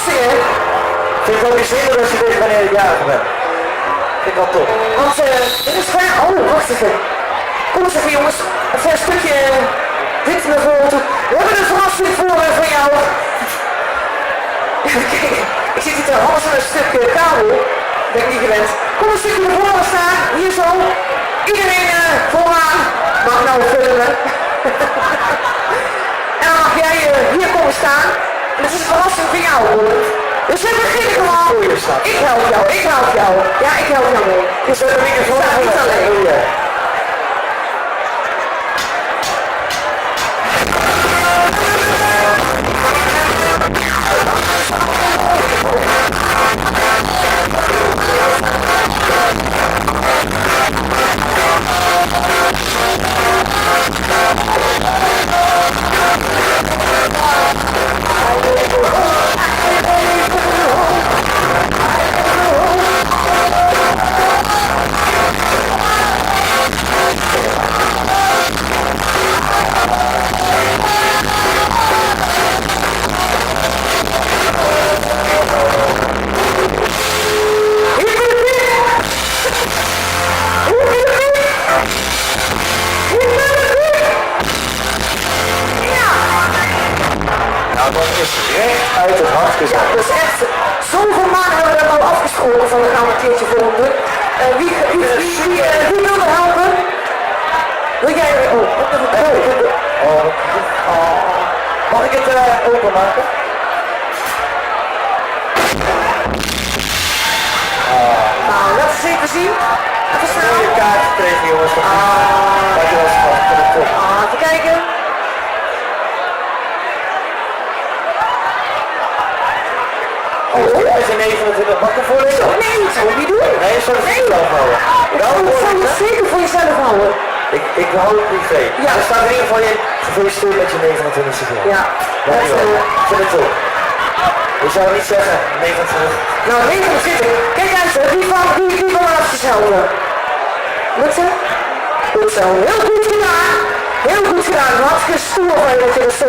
verrassingen. Ik vind het ook eens zeker als je weet wanneer ik jarig ben. Vind ik wel top. Want er is vraag. Oh, wacht even. Kom eens even jongens. Even een stukje dit naar voren toe. We hebben een verrassing voor jou. Even kijken. Ik zit hier te hals aan een stuk kabel. Dat ben ik niet gewend. Kom een stukje naar voren staan. Hier zo. Iedereen vooraan. Mag nou filmen. En dan mag jij hier komen staan. En dat is een verrassing voor jou hoor. Dus we beginnen gewoon. Ik help jou, ik help jou. Ja, ik help jou mee. Dus we beginnen gewoon niet alleen. Uit het hart gezet. Ja, dus echt, zoveel maanden hebben we er al afgesproken van we gaan een keertje volgen. Wie wil er helpen? Wil jij er? Mag ik het openmaken? Nou, laat eens even zien. Even snel. Een kaart gekregen jongens. Dankjewel schat. Even kijken. Hij is in 29 bakken voor dit. Nee, dat zou ik niet doen. Nee, je zou het voor jezelf houden. Dat zou je zeker voor jezelf houden. Ik hou het privé. Ja. Er staat in ieder geval in gefeliciteerd met je 29e verjaardag. Ja. Dankjewel. Ik vind het top. Ik zou niet zeggen 29. Nou, 29. Kijk uit, wie van afjes helpen? Lukt ze? Goed zo. Heel goed gedaan. Heel goed gedaan. Hartstikke stoer van je dat je dat zo